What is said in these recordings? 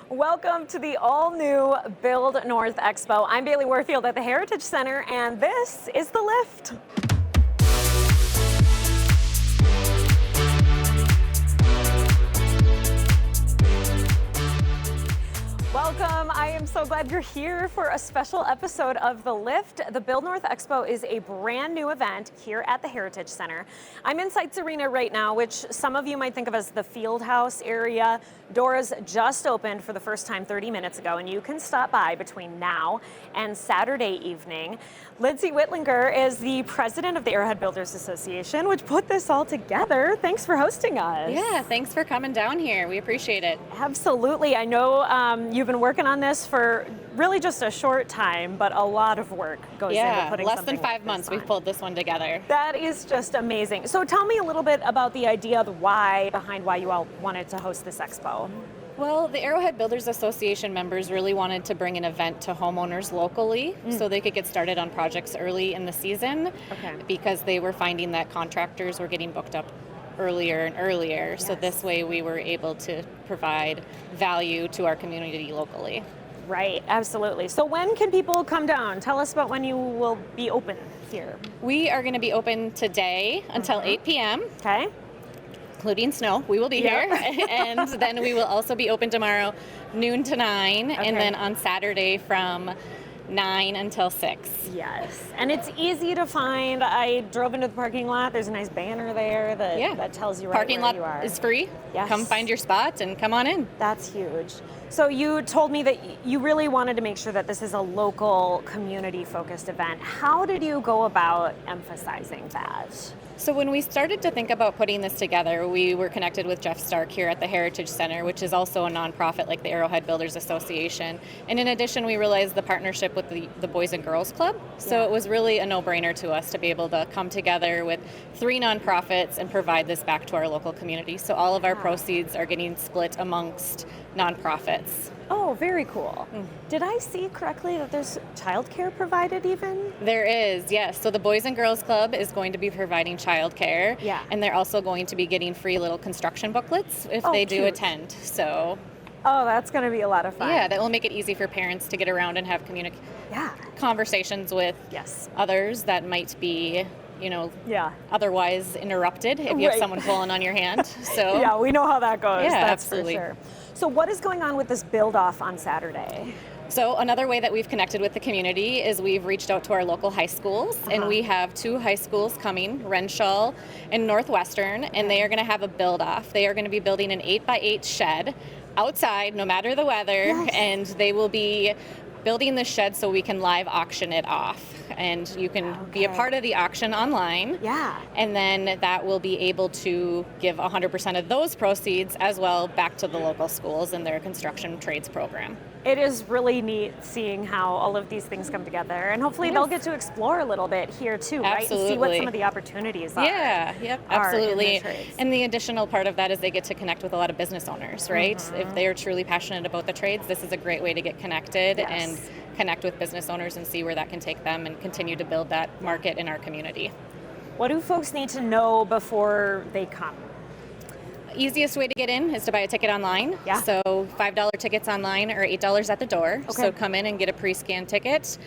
Welcome to the all-new Build North Expo. I'm Bailey Warfield at the Heritage Center, and this is the lift. Welcome. I am so glad you're here for a special episode of The Lift. The Build North Expo is a brand new event here at the Heritage Center. I'm in Sites Arena right now, which some of you might think of as the field house area. Doors just opened for the first time 30 minutes ago, and you can stop by between now and Saturday evening. Lindsay Whitlinger is the president of the Arrowhead Builders Association, which put this all together. Thanks for hosting us. Yeah, thanks for coming down here. We appreciate it. Absolutely. I know you've been working on this for really just a short time, but a lot of work goes into putting less something than 5 like months this on. we've pulled this one together. That is just amazing. So tell me a little bit about the idea, the why behind why you all wanted to host this expo. Well, the Arrowhead Builders Association members really wanted to bring an event to homeowners locally so they could get started on projects early in the season because they were finding that contractors were getting booked up earlier and earlier. So this way we were able to provide value to our community locally. Right, absolutely. So when can people come down? Tell us about when you will be open here. We are going to be open today until 8 p.m. Okay. Including snow. We will be here. And then we will also be open tomorrow noon to 9 and then on Saturday from 9 until 6. Yes, and it's easy to find. I drove into the parking lot. There's a nice banner there that tells you right parking where lot you are. is free. Yes. Come find your spot and come on in. That's huge. So you told me that you really wanted to make sure that this is a local, community-focused event. How did you go about emphasizing that? So when we started to think about putting this together, we were connected with Jeff Stark here at the Heritage Center, which is also a nonprofit like the Arrowhead Builders Association. And in addition, we realized the partnership with the Boys and Girls Club. So it was really a no-brainer to us to be able to come together with 3 nonprofits and provide this back to our local community. So all of our proceeds are getting split amongst nonprofits. Oh, very cool. Did I see correctly that there's childcare provided even? There is, yes. So the Boys and Girls Club is going to be providing childcare. Yeah. And they're also going to be getting free little construction booklets if they do attend. So. Oh, that's going to be a lot of fun. Yeah, that will make it easy for parents to get around and have conversations with others that might be otherwise interrupted if you have someone pulling on your hand. So yeah, we know how that goes. Yeah, that's absolutely. for sure. So what is going on with this build-off on Saturday? So another way that we've connected with the community is we've reached out to our local high schools, and we have 2 high schools coming, Renshaw and Northwestern, and they are going to have a build-off. They are going to be building an 8x8 shed outside, no matter the weather, and they will be building the shed so we can live auction it off. And you can be a part of the auction online. Yeah. And then that will be able to give 100% of those proceeds as well back to the local schools and their construction trades program. It is really neat seeing how all of these things come together, and hopefully they'll get to explore a little bit here too, right? And see what some of the opportunities are. Yeah, yep, absolutely. The and the additional part of that is they get to connect with a lot of business owners, right? If they are truly passionate about the trades, this is a great way to get connected and connect with business owners and see where that can take them and continue to build that market in our community. What do folks need to know before they come? Easiest way to get in is to buy a ticket online. Yeah. So $5 tickets online or $8 at the door. Okay. So come in and get a pre-scanned ticket.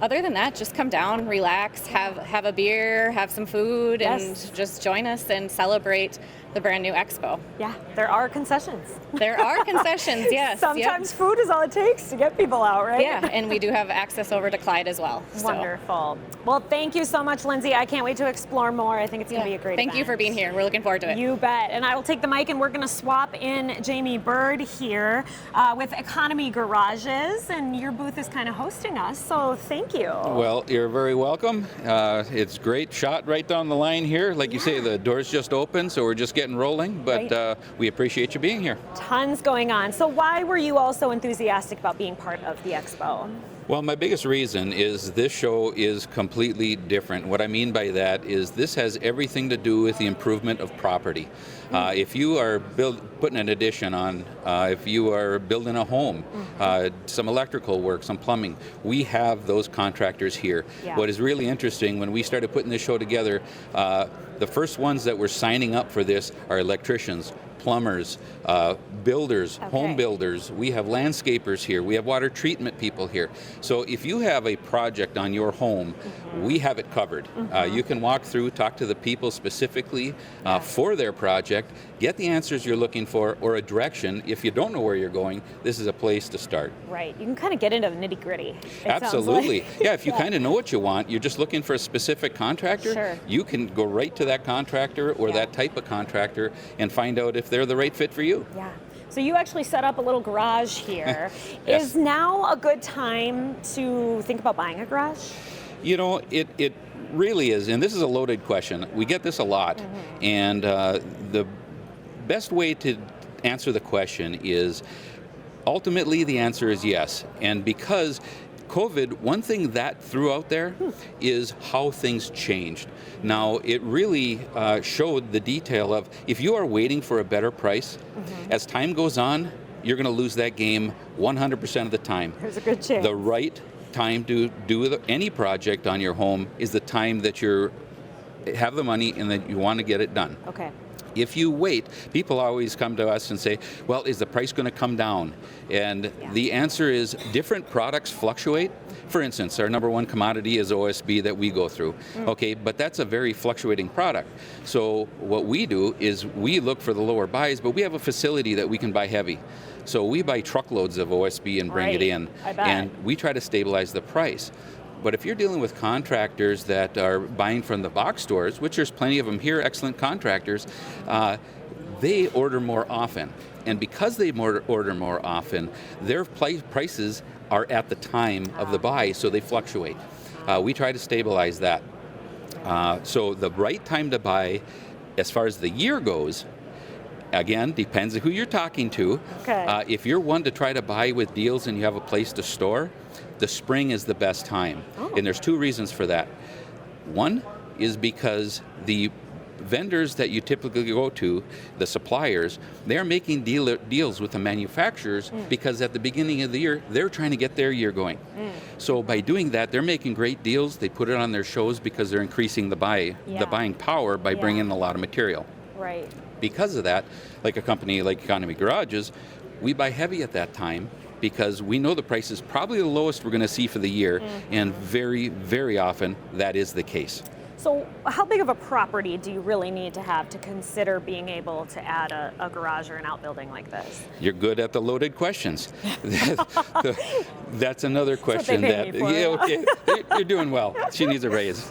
Other than that, just come down, relax, have a beer, have some food, and just join us and celebrate the brand new Expo. Yeah, there are concessions. There are concessions, yes. Sometimes food is all it takes to get people out, right? Yeah, and we do have access over to Clyde as well. Wonderful. Well, thank you so much, Lindsay. I can't wait to explore more. I think it's going to be a great event. Thank you for being here. We're looking forward to it. You bet. And I will take the mic, and we're going to swap in Jamie Bird here with Economy Garages, and your booth is kind of hosting us, so thank you. Well, you're very welcome. It's great shot right down the line here. Like you say, the doors just opened, so we're just getting rolling, but we appreciate you being here. Tons going on. So why were you all so enthusiastic about being part of the Expo? Well, my biggest reason is this show is completely different. What I mean by that is this has everything to do with the improvement of property. If you are putting an addition on, if you are building a home, some electrical work, some plumbing, we have those contractors here. Yeah. What is really interesting, when we started putting this show together, the first ones that were signing up for this are electricians, plumbers, builders, home builders. We have landscapers here. We have water treatment people here. So if you have a project on your home, we have it covered. You can walk through, talk to the people specifically for their project, get the answers you're looking for, or a direction. If you don't know where you're going, this is a place to start. Right. You can kind of get into the nitty gritty. Absolutely. Yeah, if you kind of know what you want, you're just looking for a specific contractor, you can go right to that contractor or that type of contractor and find out if they're the right fit for you. Yeah. So you actually set up a little garage here. Yes. Is now a good time to think about buying a garage? You know, it really is, and this is a loaded question. We get this a lot, and the best way to answer the question is ultimately the answer is yes. And because COVID, one thing that threw out there is how things changed. Now, it really showed the detail of if you are waiting for a better price, as time goes on, you're going to lose that game 100% of the time. There's a good chance. The right time to do any project on your home is the time that you have the money and that you want to get it done. Okay. If you wait, people always come to us and say, well, is the price going to come down? And the answer is different products fluctuate. For instance, our number one commodity is OSB that we go through. Okay, but that's a very fluctuating product. So what we do is we look for the lower buys, but we have a facility that we can buy heavy. So we buy truckloads of OSB and bring it in. I bet. And we try to stabilize the price. But if you're dealing with contractors that are buying from the box stores, which there's plenty of them here, excellent contractors, they order more often. And because they order more often, their prices are at the time of the buy, so they fluctuate. We try to stabilize that. So the right time to buy, as far as the year goes, again, depends on who you're talking to. Okay. If you're one to try to buy with deals and you have a place to store, the spring is the best time. And there's two reasons for that. One is because the vendors that you typically go to, the suppliers, they're making deals with the manufacturers because at the beginning of the year, they're trying to get their year going. So by doing that, they're making great deals. They put it on their shows because they're increasing the buying power by bringing in a lot of material. Right. Because of that, like a company like Economy Garages, we buy heavy at that time because we know the price is probably the lowest we're going to see for the year, and very, very often that is the case. So how big of a property do you really need to have to consider being able to add a garage or an outbuilding like this? You're good at the loaded questions. That's another question you're doing well. She needs a raise.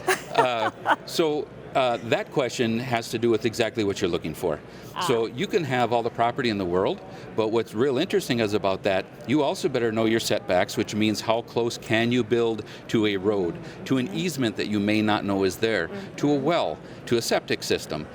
That question has to do with exactly what you're looking for. So you can have all the property in the world, but what's real interesting is about that, you also better know your setbacks, which means how close can you build to a road, to an easement that you may not know is there, to a well, to a septic system,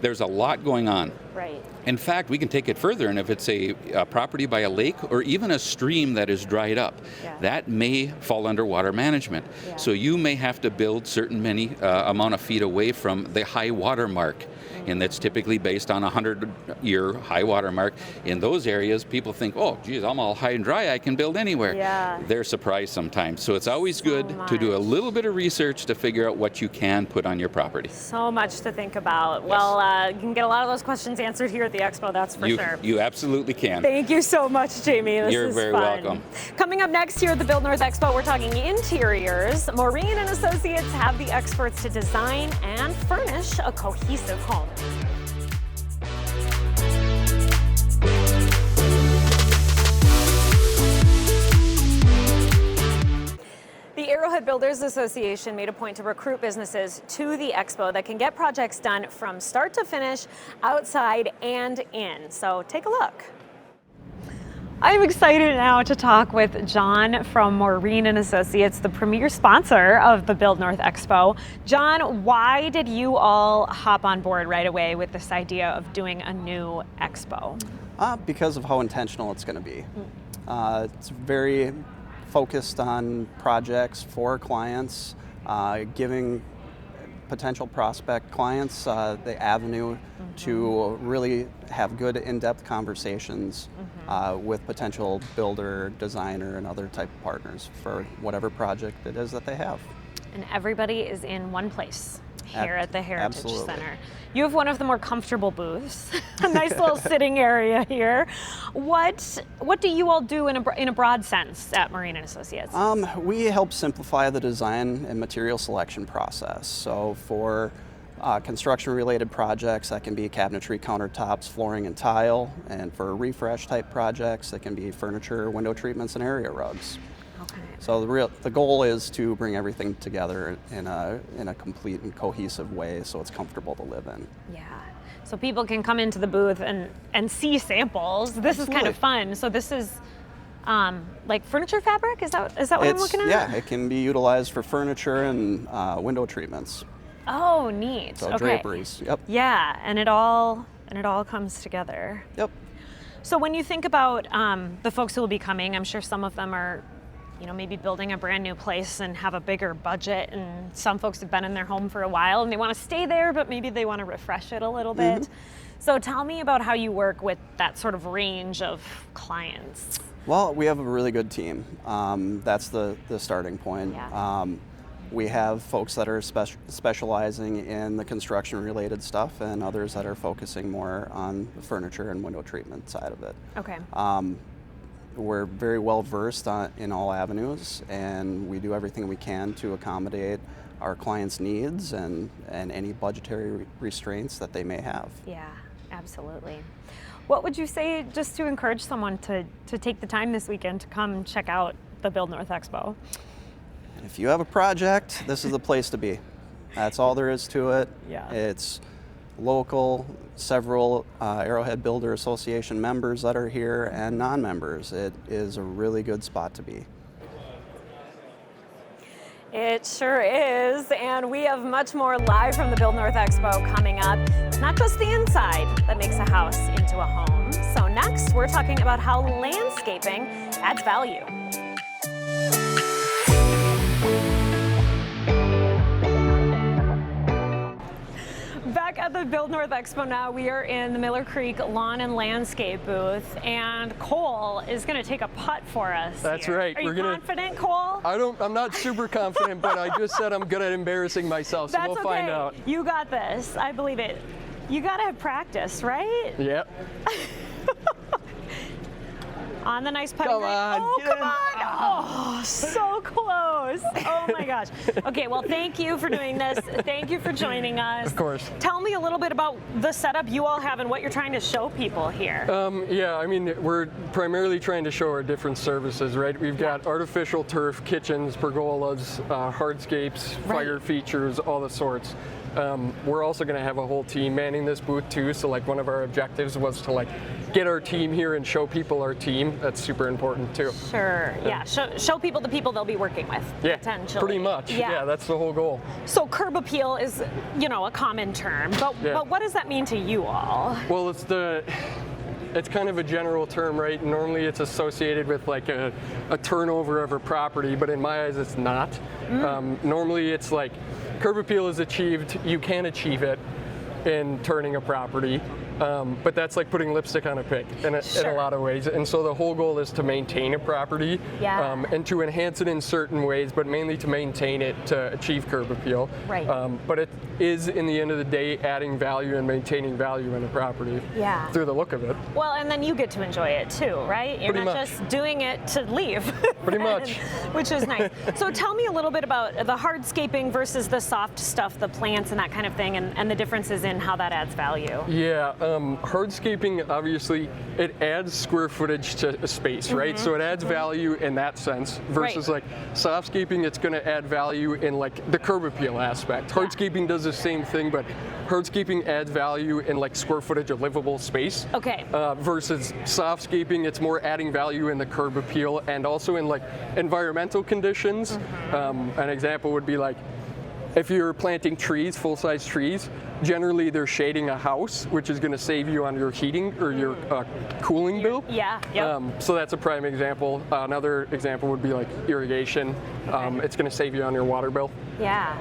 there's a lot going on. Right. In fact, we can take it further, and if it's a property by a lake or even a stream that is dried up, that may fall under water management. So you may have to build certain amount of feet away from the high water mark. And that's typically based on a 100-year high water mark. In those areas, people think, oh, geez, I'm all high and dry, I can build anywhere. Yeah. They're surprised sometimes. So it's always good to do a little bit of research to figure out what you can put on your property. So much to think about. Yes. Well, you can get a lot of those questions answered here at the Expo, that's for sure. You absolutely can. Thank you so much, Jamie. You're very welcome. Coming up next here at the Build North Expo, we're talking interiors. Maureen and Associates have the experts to design and furnish a cohesive home. The Arrowhead Builders Association made a point to recruit businesses to the Expo that can get projects done from start to finish, outside and in. So take a look. I'm excited now to talk with John from Maureen and Associates, the premier sponsor of the Build North Expo. John, why did you all hop on board right away with this idea of doing a new expo? Because of how intentional it's going to be. It's very focused on projects for clients, giving potential prospect clients the avenue to really have good in-depth conversations with potential builder, designer, and other type of partners for whatever project it is that they have. And everybody is in one place. here at the Heritage Absolutely. Center. You have one of the more comfortable booths, a nice little sitting area here. What do you all do in a broad sense at Marine and Associates? We help simplify the design and material selection process. So for construction-related projects, that can be cabinetry, countertops, flooring, and tile. And for refresh type projects, that can be furniture, window treatments, and area rugs. Okay. So the goal is to bring everything together in a complete and cohesive way, so it's comfortable to live in. Yeah. So people can come into the booth and see samples. This is kind of fun. So this is like furniture fabric? Is that what I'm looking at? Yeah, it can be utilized for furniture and window treatments. Oh, neat. So okay. draperies. Yep. Yeah, and it all comes together. Yep. So when you think about the folks who will be coming, I'm sure some of them are, maybe building a brand new place and have a bigger budget, and some folks have been in their home for a while and they want to stay there, but maybe they want to refresh it a little bit. So tell me about how you work with that sort of range of clients. Well, we have a really good team. That's the starting point. Yeah. We have folks that are specializing in the construction-related stuff, and others that are focusing more on the furniture and window treatment side of it. Okay. We're very well versed in all avenues, and we do everything we can to accommodate our clients' needs and any budgetary restraints that they may have. Yeah, absolutely. What would you say just to encourage someone to take the time this weekend to come check out the Build North Expo? If you have a project, this is the place to be. That's all there is to it. Yeah. It's local, several Arrowhead Builder Association members that are here, and non-members. It is a really good spot to be. It sure is, and we have much more live from the Build North Expo coming up. It's not just the inside that makes a house into a home. So next, we're talking about how landscaping adds value. Back at the Build North Expo now, we are in the Miller Creek Lawn and Landscape booth, and Cole is going to take a putt for us. That's here. right. Are you confident, Cole? I'm not super confident, but I just said I'm good at embarrassing myself, so That's we'll okay. find out. You got this. I believe it. You got to have practice, right? Yep. On the nice putting Come green. on, Oh, get come in. on. Oh, so close. Oh my gosh. Okay, well, thank you for doing this. Thank you for joining us. Of course. Tell me a little bit about the setup you all have and what you're trying to show people here. Yeah, I mean, we're primarily trying to show our different services, right? We've got artificial turf, kitchens, pergolas, hardscapes, fire features, all the sorts. We're also going to have a whole team manning this booth too. So like one of our objectives was to get our team here and show people our team. That's super important too. Sure. Yeah. Show people the people they'll be working with. Yeah. Potentially. Pretty much. Yeah, that's the whole goal. So curb appeal is, a common term, but what does that mean to you all? Well, it's kind of a general term, right? Normally it's associated with a turnover of a property, but in my eyes it's not. Normally it's curb appeal is achieved, you can achieve it in turning a property, but that's like putting lipstick on a pig in a lot of ways. And so the whole goal is to maintain a property and to enhance it in certain ways, but mainly to maintain it to achieve curb appeal. Right. But it is, in the end of the day, adding value and maintaining value in the property through the look of it. Well, and then you get to enjoy it too, right? You're Pretty not much. just doing it to leave. Pretty much. Which is nice. So tell me a little bit about the hardscaping versus the soft stuff, the plants and that kind of thing, and the differences in how that adds value. Yeah, hardscaping, obviously, it adds square footage to a space, right? So it adds value in that sense versus softscaping, it's going to add value in the curb appeal aspect. Hardscaping does the same thing, but hardscaping adds value in square footage of livable space. Okay. Versus softscaping, it's more adding value in the curb appeal and also in environmental conditions. An example would be if you're planting trees, full-size trees, generally they're shading a house, which is going to save you on your heating or your cooling bill. Yeah. Yep. So that's a prime example. Another example would be irrigation. It's going to save you on your water bill. Yeah.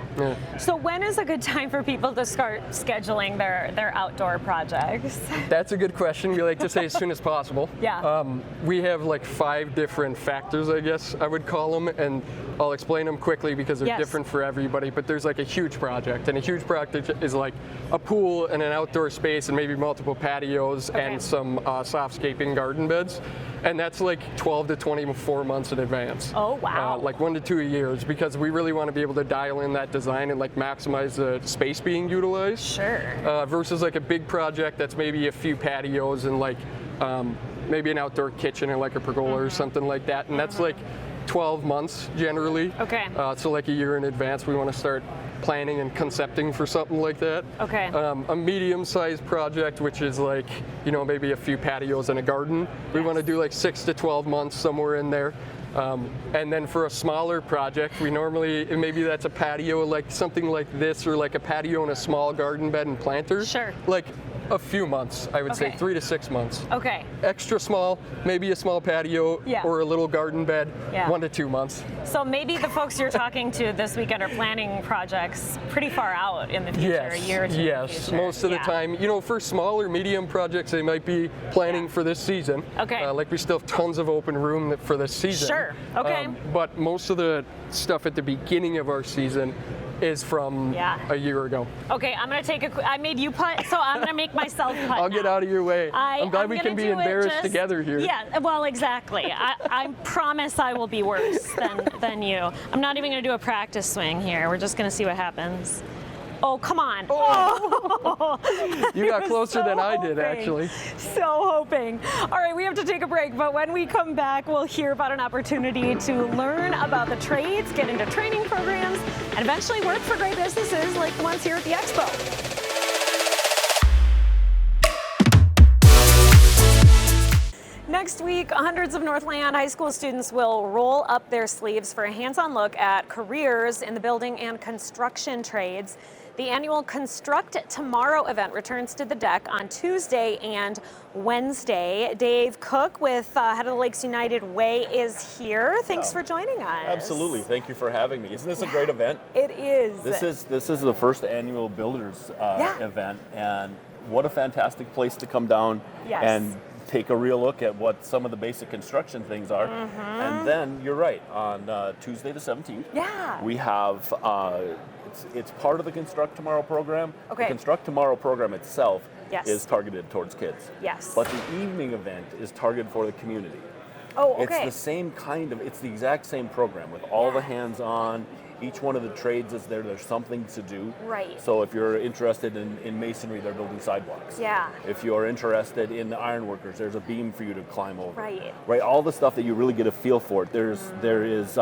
So when is a good time for people to start scheduling their outdoor projects? That's a good question. We like to say as soon as possible. Yeah. We have 5 different factors, I guess I would call them, and I'll explain them quickly because they're different for everybody. But there's there's like a huge project, and a huge project is like a pool and an outdoor space and maybe multiple patios and some softscaping garden beds. And that's like 12 to 24 months in advance. Oh, wow. Like 1 to 2 years, because we really want to be able to dial in that design and like maximize the space being utilized. Sure. Versus like a big project that's maybe a few patios and like maybe an outdoor kitchen and like a pergola or something like that. And that's like 12 months generally. Okay. So like a year in advance, we want to start planning and concepting for something like that. Okay. A medium-sized project, which is like, you know, maybe a few patios and a garden. We want to do like 6 to 12 months, somewhere in there. And then for a smaller project, we normally, maybe that's a patio, like something like this, or like a patio and a small garden bed and planters. Sure. Like a few months, I would say Okay. 3 to 6 months. Okay. Extra small, maybe a small patio Yeah. or a little garden bed, Yeah. 1 to 2 months. So maybe the folks you're talking to this weekend are planning projects pretty far out in the future, a year or two in the Yes, future. most of the Yeah. time. You know, for smaller, medium projects, they might be planning for this season. Okay. Like we still have tons of open room for this season. Sure, okay. But most of the stuff at the beginning of our season is from a year ago. Okay, I'm gonna I made you putt, so I'm gonna make myself putt. I'll get out of your way. I'm glad we gonna can be do it embarrassed together here. Yeah, well, exactly. I promise I will be worse than you. I'm not even gonna do a practice swing here. We're just gonna see what happens. Oh, come on. Oh. You got closer than I did, hoping. actually. So hoping. All right, we have to take a break, but when we come back, we'll hear about an opportunity to learn about the trades, get into training programs, and eventually work for great businesses like the ones here at the Expo. Next week, hundreds of Northland High School students will roll up their sleeves for a hands-on look at careers in the building and construction trades. The annual Construct Tomorrow event returns to the deck on Tuesday and Wednesday. Dave Cook with Head of the Lakes United Way is here. Thanks for joining us. Absolutely. Thank you for having me. Isn't this a great event? It is. This is the first annual Builders event, and what a fantastic place to come down and take a real look at what some of the basic construction things are. And then, you're right, on Tuesday the 17th, we have, it's part of the Construct Tomorrow program. Okay. The Construct Tomorrow program itself Yes. is targeted towards kids. Yes. But the evening event is targeted for the community. Oh, okay. It's the same kind of, it's the exact same program with all the hands-on. Each one of the trades is there. There's something to do. Right. So if you're interested in masonry, they're building sidewalks. Yeah. If you're interested in the ironworkers, there's a beam for you to climb over. Right. Right. All the stuff that you really get a feel for. There is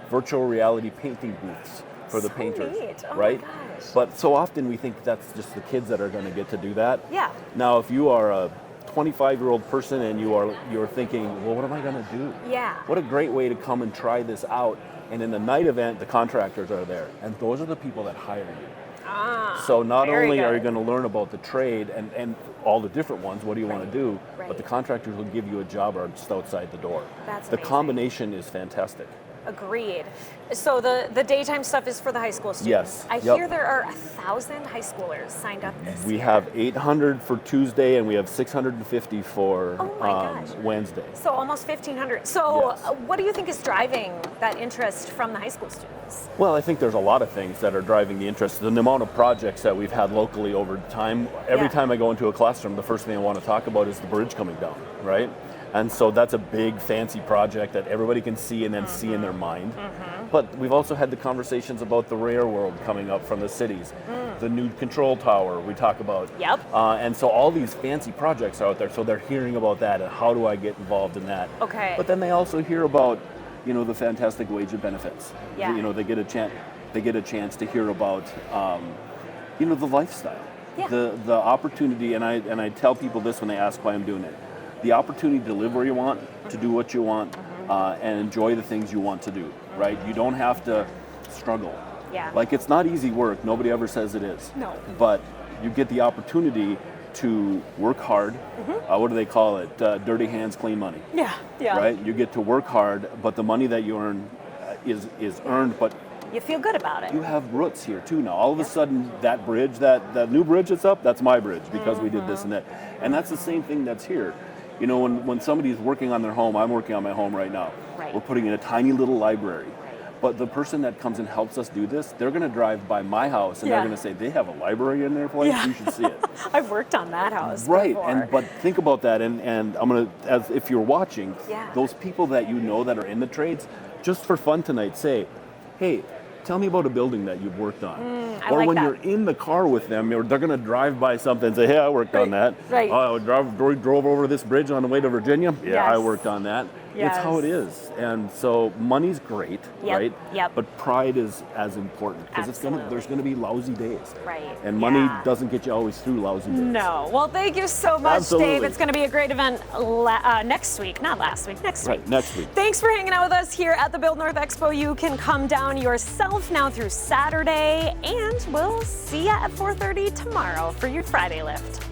virtual reality painting booths for the painters. Neat. Oh right. My gosh. But so often we think that's just the kids that are going to get to do that. Yeah. Now, if you are a 25-year-old person and you're thinking, well, what am I going to do? Yeah. What a great way to come and try this out. And in the night event, the contractors are there, and those are the people that hire you. So not only are you going to learn about the trade and all the different ones, what do you want to do, but the contractors will give you a job just outside the door. That's the amazing. Combination is fantastic. Agreed. So the daytime stuff is for the high school students. Yes. I hear there are 1,000 high schoolers signed up this We year. have 800 for Tuesday, and we have 650 for Oh my gosh. Wednesday. So almost 1,500. So Yes. what do you think is driving that interest from the high school students? Well, I think there's a lot of things that are driving the interest. The amount of projects that we've had locally over time. Every time I go into a classroom, the first thing I want to talk about is the bridge coming down, right? And so that's a big, fancy project that everybody can see and then see in their mind. But we've also had the conversations about the rare world coming up from the cities. The new control tower we talk about. Yep. And so all these fancy projects are out there, so they're hearing about that and how do I get involved in that. Okay. But then they also hear about, the fantastic wage and benefits. Yeah. They get a chance to hear about, the lifestyle. Yeah. The opportunity, and I tell people this when they ask why I'm doing it. The opportunity to live where you want, to do what you want, and enjoy the things you want to do, right? You don't have to struggle. Yeah. Like, it's not easy work. Nobody ever says it is. No. But you get the opportunity to work hard. What do they call it? Dirty hands, clean money. Yeah. Yeah. Right? You get to work hard, but the money that you earn is earned, but You feel good about it. you have roots here too now. All of a sudden, that bridge, that new bridge that's up, that's my bridge because we did this and that. And that's the same thing that's here. When somebody's working on their home, I'm working on my home right now. Right. We're putting in a tiny little library. But the person that comes and helps us do this, they're going to drive by my house and Yeah. they're going to say, they have a library in their place, Yeah. you should see it. I've worked on that house Right, before. but think about that, and I'm gonna, as if you're watching, Yeah. those people that you know that are in the trades, just for fun tonight, say, hey, tell me about a building that you've worked on. I Or like when that. you're in the car with them, they're gonna drive by something and say, hey, I worked on that. right. Oh, I drove over this bridge on the way to Virginia. Yeah, I Yes. worked on that. It's how it Yes. is, and so money's great, Yep, right? yep. But pride is as important because there's gonna be lousy days, Right, and money yeah. doesn't get you always through lousy days. No. Well, thank you so much, Absolutely. Dave. It's going to be a great event next week. Not last week, next week. Right, next week. Thanks for hanging out with us here at the Build North Expo. You can come down yourself now through Saturday, and we'll see you at 4:30 tomorrow for your Friday lift.